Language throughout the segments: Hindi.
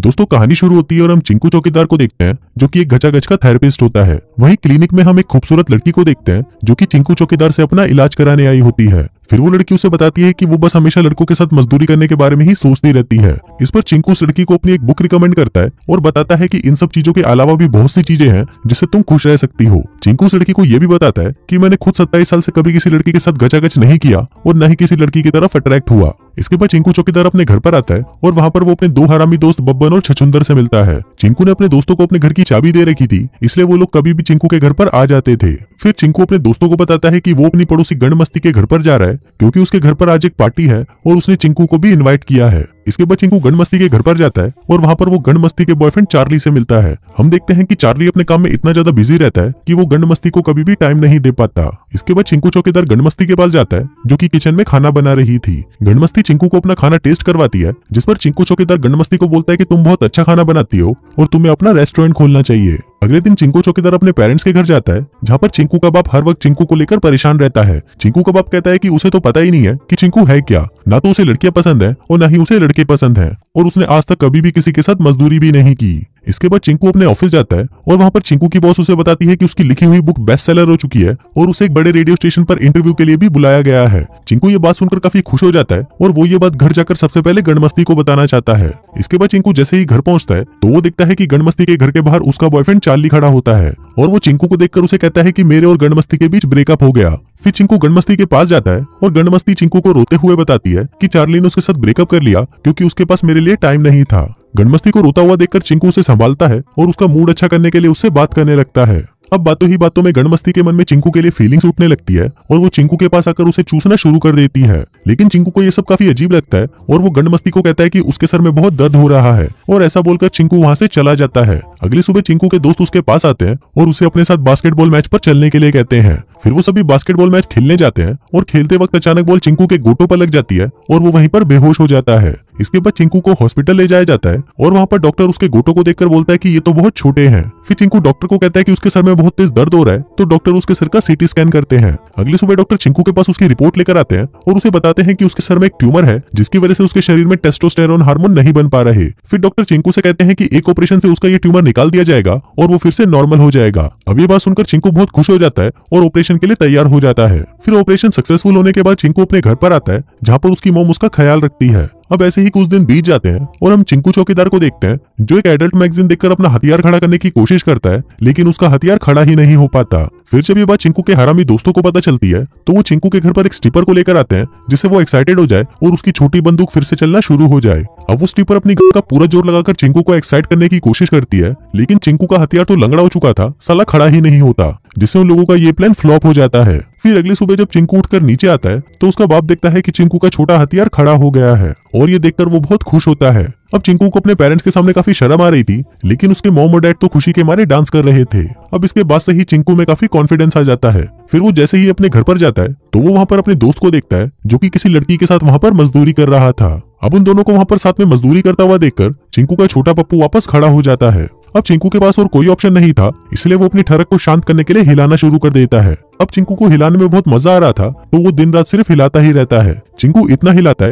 दोस्तों कहानी शुरू होती है और हम चिंकू चौकीदार को देखते हैं जो कि एक गचागच का थेरेपिस्ट होता है। वहीं क्लिनिक में हम एक खूबसूरत लड़की को देखते हैं जो कि चिंकू चौकीदार से अपना इलाज कराने आई होती है। फिर वो लड़की उसे बताती है कि वो बस हमेशा लड़कों के साथ मजदूरी करने के बारे में ही सोचती रहती है। इस पर चिंकू उस लड़की को अपनी एक बुक रिकमेंड करता है और बताता है कि इन सब चीजों के अलावा भी बहुत सी चीजें हैं जिससे तुम खुश रह सकती हो। चिंकू उस लड़की को यह भी बताता है कि मैंने खुद 27 साल से कभी किसी लड़की के साथ गचागच नहीं किया और न ही किसी लड़की की तरफ अट्रैक्ट हुआ। इसके बाद चिंकू चौकीदार अपने घर पर आता है और वहाँ पर वो अपने दो हरामी दोस्त बब्बन और छछुंदर से मिलता है। चिंकू ने अपने दोस्तों को अपने घर की चाबी दे रखी थी, इसलिए वो लोग कभी भी चिंकू के घर पर आ जाते थे। फिर चिंकू अपने दोस्तों को बताता है कि वो अपनी पड़ोसी गणमस्ती के घर पर जा रहा है क्योंकि उसके घर पर आज एक पार्टी है और उसने चिंकू को भी इनवाइट किया है। इसके बाद चिंकू गणमस्ती के घर पर जाता है और वहाँ पर वो गणमस्ती के बॉयफ्रेंड चार्ली से मिलता है। हम देखते हैं कि चार्ली अपने काम में इतना ज्यादा बिजी रहता है कि वो गणमस्ती को कभी भी टाइम नहीं दे पाता। इसके बाद चिंकू चौकीदार गणमस्ती के पास जाता है जो कि किचन में खाना बना रही थी। गणमस्ती चिंकू को अपना खाना टेस्ट करवाती है, जिस पर चिंकू चौकीदार गणमस्ती को बोलता है कि तुम बहुत अच्छा खाना बनाती हो और तुम्हें अपना रेस्टोरेंट खोलना चाहिए। अगले दिन चिंकू चौकीदार अपने पेरेंट्स के घर जाता है जहाँ पर चिंकू का बाप हर वक्त चिंकू को लेकर परेशान रहता है। चिंकू का बाप कहता है कि उसे तो पता ही नहीं है कि चिंकू है क्या, ना तो उसे लड़कियां पसंद है और ना ही उसे लड़के पसंद है और उसने आज तक कभी भी किसी के साथ मजदूरी भी नहीं की। इसके बाद चिंकू अपने ऑफिस जाता है और वहाँ पर चिंकू की बॉस उसे बताती है कि उसकी लिखी हुई बुक बेस्ट सेलर हो चुकी है और उसे एक बड़े रेडियो स्टेशन पर इंटरव्यू के लिए भी बुलाया गया है। चिंकू ये बात सुनकर काफी खुश हो जाता है और वो ये बात घर जाकर सबसे पहले गणमस्ती को बताना चाहता है। इसके बाद चिंकू जैसे ही घर पहुंचता है तो वो देखता है कि गणमस्ती के घर के बाहर उसका बॉयफ्रेंड चार्ली खड़ा होता है और वो चिंकू को देखकर उसे कहता है कि मेरे और गणमस्ती के बीच ब्रेकअप हो गया। फिर चिंकू गणमस्ती के पास जाता है और गणमस्ती चिंकू को रोते हुए बताती है कि चार्ली ने उसके साथ ब्रेकअप कर लिया क्योंकि उसके पास मेरे लिए टाइम नहीं था। गणमस्ती को रोता हुआ देखकर चिंकू उसे संभालता है और उसका मूड अच्छा करने के लिए उससे बात करने लगता है। अब बातों ही बातों में गणमस्ती के मन में चिंकू के लिए फीलिंग्स उठने लगती है और वो चिंकू के पास आकर उसे चूसना शुरू कर देती है। लेकिन चिंकू को ये सब काफी अजीब लगता है और वो गणमस्ती को कहता है कि उसके सर में बहुत दर्द हो रहा है और ऐसा बोलकर चिंकू वहाँ से चला जाता है। अगली सुबह चिंकू के दोस्त उसके पास आते हैं और उसे अपने साथ बास्केटबॉल मैच पर चलने के लिए कहते हैं। फिर वो सभी बास्केटबॉल मैच खेलने जाते हैं और खेलते वक्त अचानक बॉल चिंकू के घुटनों पर लग जाती है और वो वहीं पर बेहोश हो जाता है। इसके बाद चिंकू को हॉस्पिटल ले जाया जाता है और वहाँ पर डॉक्टर उसके घुटनों को देखकर बोलता है कि ये तो बहुत छोटे हैं। फिर चिंकू डॉक्टर को कहता है कि उसके सर में बहुत तेज दर्द हो रहा है, तो डॉक्टर उसके सर का सीटी स्कैन करते हैं। अगली सुबह डॉक्टर चिंकू के पास उसकी रिपोर्ट लेकर आते हैं और उसे बताते हैं कि उसके सर में एक ट्यूमर है जिसकी वजह से उसके शरीर में टेस्टोस्टेरोन हार्मोन नहीं बन पा रहे। फिर डॉक्टर चिंकू से कहते हैं कि एक ऑपरेशन से उसका ये ट्यूमर निकाल दिया जाएगा और वो फिर से नॉर्मल हो जाएगा। अब ये बात सुनकर चिंकू बहुत खुश हो जाता है और ऑपरेशन के लिए तैयार हो जाता है। फिर ऑपरेशन सक्सेसफुल होने के बाद चिंकू अपने घर पर आता है जहाँ पर उसकी मॉम उसका ख्याल रखती है। अब ऐसे ही कुछ दिन बीत जाते हैं और हम चिंकू चौकीदार को देखते हैं जो एक एडल्ट मैगजीन देखकर अपना हथियार खड़ा करने की कोशिश करता है, लेकिन उसका हथियार खड़ा ही नहीं हो पाता। फिर जब ये बात चिंकू के हरामी दोस्तों को पता चलती है तो वो चिंकू के घर पर एक स्टीपर को लेकर आते हैं जिससे वो एक्साइटेड हो जाए और उसकी छोटी बंदूक फिर से चलना शुरू हो जाए। अब वो स्टीपर अपनी गन का पूरा जोर लगाकर चिंकू को एक्साइट करने की कोशिश करती है, लेकिन चिंकू का हथियार तो लंगड़ा हो चुका था, साला खड़ा ही नहीं होता, जिससे उन लोगों का ये प्लान फ्लॉप हो जाता है। फिर अगली सुबह जब चिंकू उठकर नीचे आता है तो उसका बाप देखता है कि चिंकू का छोटा हथियार खड़ा हो गया है और ये देखकर वो बहुत खुश होता है। अब चिंकू को अपने पेरेंट्स के सामने काफी शर्म आ रही थी, लेकिन उसके मॉम और डैड तो खुशी के मारे डांस कर रहे थे। अब इसके बाद से ही चिंकू में काफी कॉन्फिडेंस आ जाता है। फिर वो जैसे ही अपने घर पर जाता है तो वो वहाँ पर अपने दोस्त को देखता है जो कि किसी लड़की के साथ वहाँ पर मजदूरी कर रहा था। अब उन दोनों को वहाँ पर साथ में मजदूरी करता हुआ देखकर चिंकू का छोटा पप्पू वापस खड़ा हो जाता है। अब चिंकू के पास और कोई ऑप्शन नहीं था, इसलिए वो अपनी ठरक को शांत करने के लिए हिलाना शुरू कर देता है। अब चिंकू को हिलाने में बहुत मजा आ रहा था तो वो दिन रात सिर्फ हिलाता ही रहता है। चिंकू इतना हिलाता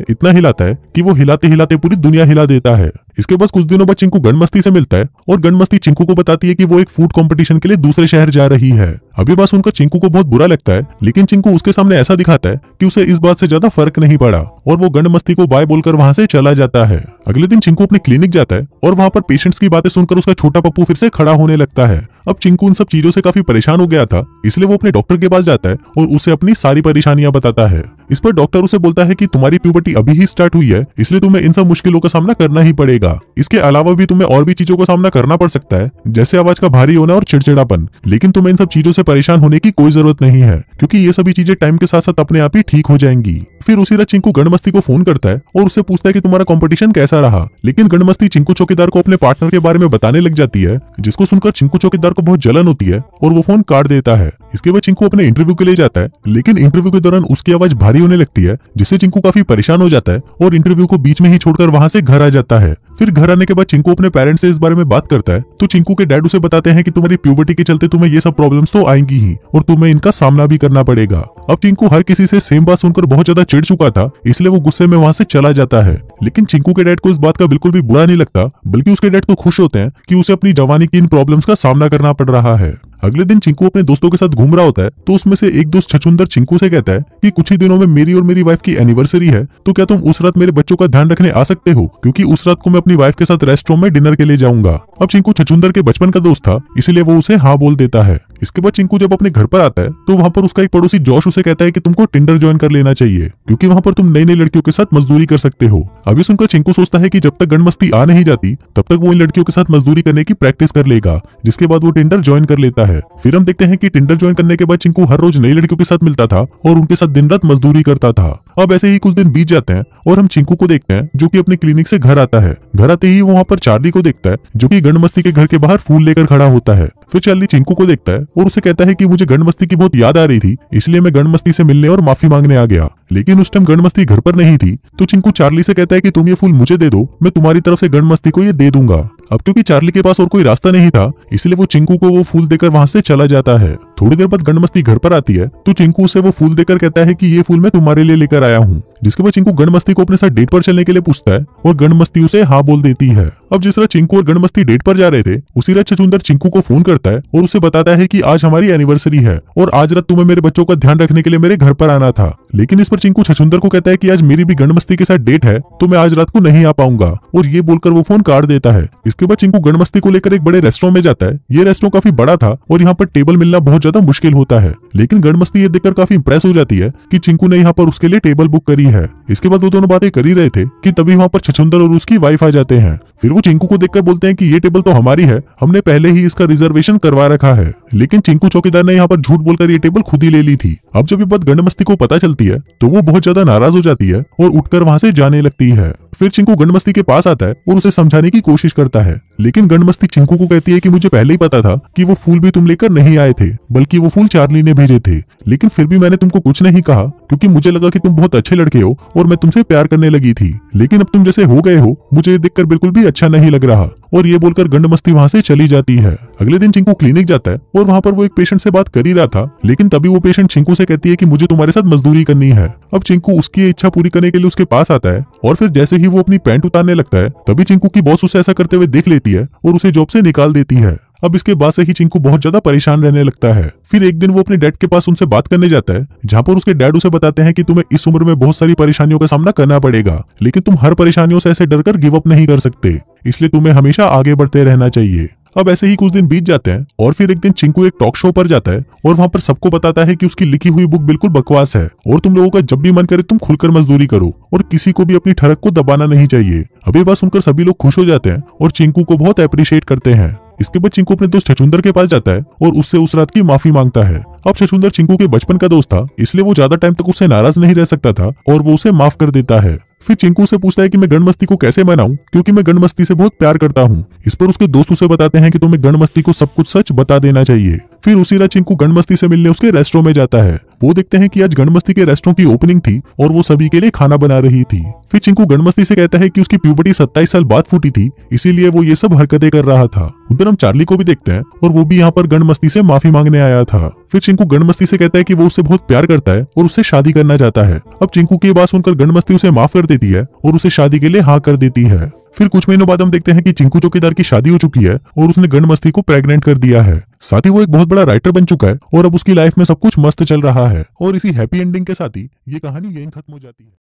है कि वो हिलाते हिलाते पूरी दुनिया हिला देता है। इसके बाद कुछ दिनों बाद चिंकू गणमस्ती से मिलता है और गणमस्ती चिंकू को बताती है कि वो एक फूड कंपटीशन के लिए दूसरे शहर जा रही है। अभी बात सुनकर चिंकू को बहुत बुरा लगता है, लेकिन चिंकू उसके सामने ऐसा दिखाता है कि उसे इस बात से ज्यादा फर्क नहीं पड़ा और वो गणमस्ती को बाय बोलकर वहां से चला जाता है। अगले दिन चिंकू अपने क्लिनिक जाता है और वहां पर पेशेंट्स की बातें सुनकर उसका छोटा पप्पू फिर से खड़ा होने लगता है। अब चिंकू उन सब चीजों से काफी परेशान हो गया था, इसलिए वो अपने डॉक्टर के पास जाता है और उसे अपनी सारी परेशानियां बताता है। इस पर डॉक्टर उसे बोलता है कि तुम्हारी प्यूबर्टी अभी ही स्टार्ट हुई है, इसलिए तुम्हें इन सब मुश्किलों का सामना करना ही पड़ेगा। इसके अलावा भी तुम्हें और भी चीजों का सामना करना पड़ सकता है, जैसे आवाज का भारी होना और चिड़चिड़ापन, लेकिन तुम्हें इन सब चीजों से परेशान होने की कोई जरूरत नहीं है क्योंकि ये सभी चीजें टाइम के साथ साथ अपने आप ही ठीक हो जाएंगी। फिर उसी रात चिंकू गणमस्ती को फोन करता है और उससे पूछता है कि तुम्हारा कंपटीशन कैसा रहा, लेकिन गणमस्ती चिंकू चौकीदार को अपने पार्टनर के बारे में बताने लग जाती है, जिसको सुनकर चिंकू चौकीदार को बहुत जलन होती है और वो फोन काट देता है। इसके बाद चिंकू अपने इंटरव्यू के लिए जाता है, लेकिन इंटरव्यू के दौरान उसकी आवाज भारी होने लगती है, जिससे चिंकू काफी परेशान हो जाता है और इंटरव्यू को बीच में ही छोड़कर वहां से घर आ जाता है। फिर घर आने के बाद चिंकू अपने पेरेंट्स से इस बारे में बात करता है तो चिंकू के डैड उसे बताते हैं कि तुम्हारी प्यूबर्टी के चलते तुम्हें ये सब प्रॉब्लम्स तो आएंगी ही और तुम्हें इनका सामना भी करना पड़ेगा। अब चिंकू हर किसी से सेम बात सुनकर बहुत ज्यादा चिढ़ चुका था, इसलिए वो गुस्से में वहां से चला जाता है। लेकिन चिंकू के डैड को इस बात का बिल्कुल भी बुरा नहीं लगता, बल्कि उसके डैड तो खुश होते हैं कि उसे अपनी जवानी की इन प्रॉब्लम्स का सामना करना पड़ रहा है। अगले दिन चिंकू अपने दोस्तों के साथ घूम रहा होता है तो उसमें से एक दोस्त छछुंदर चिंकू से कहता है कि कुछ ही दिनों में मेरी और मेरी वाइफ की एनिवर्सरी है, तो क्या तुम उस रात मेरे बच्चों का ध्यान रखने आ सकते हो, क्योंकि उस रात को मैं अपनी वाइफ के साथ रेस्टोरेंट में डिनर के लिए जाऊंगा। अब चिंकू छछुंदर के बचपन का दोस्त था, इसलिए वो उसे हाँ बोल देता है। इसके बाद चिंकू जब अपने घर पर आता है तो वहाँ पर उसका एक पड़ोसी जॉश उसे कहता है कि तुमको टिंडर ज्वाइन कर लेना चाहिए, क्योंकि वहाँ पर तुम नई नई लड़कियों के साथ मजदूरी कर सकते हो। अभी सुनकर चिंकू सोचता है कि जब तक गंडमस्ती आ नहीं जाती तब तक वो इन लड़कियों के साथ मजदूरी करने की प्रैक्टिस कर लेगा, जिसके बाद वो टिंडर ज्वाइन कर लेता है। फिर हम देखते हैं कि टिंडर ज्वाइन करने के बाद चिंकू हर रोज नई लड़कियों के साथ मिलता था और उनके साथ दिन रात मजदूरी करता था। अब ऐसे ही कुछ दिन बीत जाते हैं और हम चिंकू को देखते हैं जो कि अपने क्लिनिक से घर आता है। घर आते ही वो वहाँ पर चार्ली को देखता है जो कि गंडमस्ती के घर के बाहर फूल लेकर खड़ा होता है। फिर चार्ली चिंकू को देखता है और उसे कहता है कि मुझे गंडमस्ती की बहुत याद आ रही थी, इसलिए मैं गंडमस्ती से मिलने और माफी मांगने आ गया। लेकिन उस टाइम गंडमस्ती घर पर नहीं थी, तो चिंकू चार्ली से कहता है कि तुम ये फूल मुझे दे दो, मैं तुम्हारी तरफ से गंडमस्ती को ये दे दूंगा। अब क्योंकि चार्ली के पास और कोई रास्ता नहीं था, इसलिए वो चिंकू को वो फूल देकर वहां से चला जाता है। थोड़ी देर बाद गंडमस्ती घर पर आती है तो चिंकू उसे वो फूल देकर कहता है कि ये फूल मैं तुम्हारे लिए लेकर आया हूँ। जिसके बाद चिंकू गंडमस्ती को अपने साथ डेट पर चलने के लिए पूछता है और गंडमस्ती उसे हाँ बोल देती है। अब जिस तरह चिंकू और गंडमस्ती डेट पर जा रहे थे, उसी रात छछूंदर चिंकू को फोन करता है और उसे बताता है कि आज हमारी एनिवर्सरी है और आज रात तुम्हें मेरे बच्चों का ध्यान रखने के लिए मेरे घर पर आना था। लेकिन इस पर चिंकू छछूंदर को कहता है कि आज मेरी भी गंडमस्ती के साथ डेट है, तो मैं आज रात को नहीं आ पाऊंगा, और ये बोलकर वो फोन काट देता है। इसके बाद चिंकू गंडमस्ती को लेकर एक बड़े रेस्टोरेंट में जाता है। ये रेस्टोरेंट काफी बड़ा था और यहाँ पर टेबल मिलना बहुत ज्यादा मुश्किल होता है, लेकिन गंडमस्ती ये देखकर काफी इंप्रेस हो जाती है कि चिंकू ने यहाँ पर उसके लिए टेबल बुक करी है। इसके बाद वो दोनों बातें कर ही रहे थे कि तभी वहाँ पर छछूंदर और उसकी वाइफ आ जाते हैं। फिर वो चिंकू को देखकर बोलते हैं कि ये टेबल तो हमारी है, हमने पहले ही इसका रिजर्वेशन करवा रखा है। लेकिन चिंकू चौकीदार ने यहाँ पर झूठ बोलकर ये टेबल खुद ही ले ली थी। अब जब ये बात गंडमस्ती को पता चलती है तो वो बहुत ज्यादा नाराज हो जाती है और उठकर वहां से जाने लगती है। फिर चिंकू गंडमस्ती के पास आता है और उसे समझाने की कोशिश करता है, लेकिन गंडमस्ती चिंकू को कहती है कि मुझे पहले ही पता था कि वो फूल भी तुम लेकर नहीं आए थे, बल्कि वो फूल चार्ली ने भेजे थे। लेकिन फिर भी मैंने तुमको कुछ नहीं कहा क्योंकि मुझे लगा कि तुम बहुत अच्छे लड़के हो और मैं तुमसे प्यार करने लगी थी। लेकिन अब तुम जैसे हो गए हो, मुझे देखकर बिल्कुल भी अच्छा नहीं लग रहा। और ये बोलकर गंडमस्ती वहां से चली जाती है। अगले दिन चिंकू क्लिनिक जाता है और वहां पर वो एक पेशेंट से बात कर ही रहा था, लेकिन तभी वो पेशेंट चिंकू से कहती है कि मुझे तुम्हारे साथ मजदूरी करनी है। अब चिंकू उसकी इच्छा पूरी करने के लिए उसके पास आता है और फिर जैसे ही वो अपनी पैंट उतारने लगता है तभी चिंकू की बॉस उसे ऐसा करते हुए देख लेती है और उसे जॉब से निकाल देती है। अब इसके बाद से ही चिंकू बहुत ज्यादा परेशान रहने लगता है। फिर एक दिन वो अपने डैड के पास उनसे बात करने जाता है, जहाँ पर उसके डैड उसे बताते हैं कि तुम्हें इस उम्र में बहुत सारी परेशानियों का सामना करना पड़ेगा, लेकिन तुम हर परेशानियों से ऐसे डरकर गिव अप नहीं कर सकते, इसलिए तुम्हें हमेशा आगे बढ़ते रहना चाहिए। अब ऐसे ही कुछ दिन बीत जाते हैं और फिर एक दिन चिंकू एक टॉक शो पर जाता है और वहाँ पर सबको बताता है कि उसकी लिखी हुई बुक बिल्कुल बकवास है और तुम लोगों का जब भी मन करे तुम खुलकर मजदूरी करो और किसी को भी अपनी ठड़क को दबाना नहीं चाहिए। अब ये बात सुनकर सभी लोग खुश हो जाते हैं और चिंकू को बहुत अप्रिशिएट करते हैं। इसके बाद चिंकू अपने दोस्त छछूंदर के पास जाता है और उससे उस रात की माफी मांगता है। अब छछूंदर चिंकू के बचपन का दोस्त था, इसलिए वो ज्यादा टाइम तक उससे नाराज नहीं रह सकता था और वो उसे माफ कर देता है। फिर चिंकू से पूछता है कि मैं गंडमस्ती को कैसे मनाऊं, क्योंकि मैं गंडमस्ती से बहुत प्यार करता हूं। इस पर उसके दोस्त उसे बताते हैं कि तुम्हें गंडमस्ती को सब कुछ सच बता देना चाहिए। फिर उसी रात चिंकू गंडमस्ती से मिलने उसके रेस्टोरेंट में जाता है। वो देखते हैं कि आज गंडमस्ती के रेस्टोरेंट की ओपनिंग थी और वो सभी के लिए खाना बना रही थी। फिर चिंकू गंडमस्ती से कहता है कि उसकी प्यूबर्टी 27 साल बाद फूटी थी, इसीलिए वो ये सब हरकतें कर रहा था। उधर हम चार्ली को भी देखते हैं और वो भी यहाँ पर गंडमस्ती से माफी मांगने आया था। फिर चिंकू गंडमस्ती से कहता है कि वो उससे बहुत प्यार करता है और उससे शादी करना चाहता है। अब चिंकू की बात सुनकर गंडमस्ती उसे माफ कर देती है और उसे शादी के लिए हाँ कर देती है। फिर कुछ महीनों बाद हम देखते हैं कि चिंकू चौकीदार की शादी हो चुकी है और उसने गंडमस्ती को प्रेग्नेंट कर दिया है। साथ ही वो एक बहुत बड़ा राइटर बन चुका है और अब उसकी लाइफ में सब कुछ मस्त चल रहा है। और इसी हैप्पी एंडिंग के साथ ही ये कहानी यहीं खत्म हो जाती है।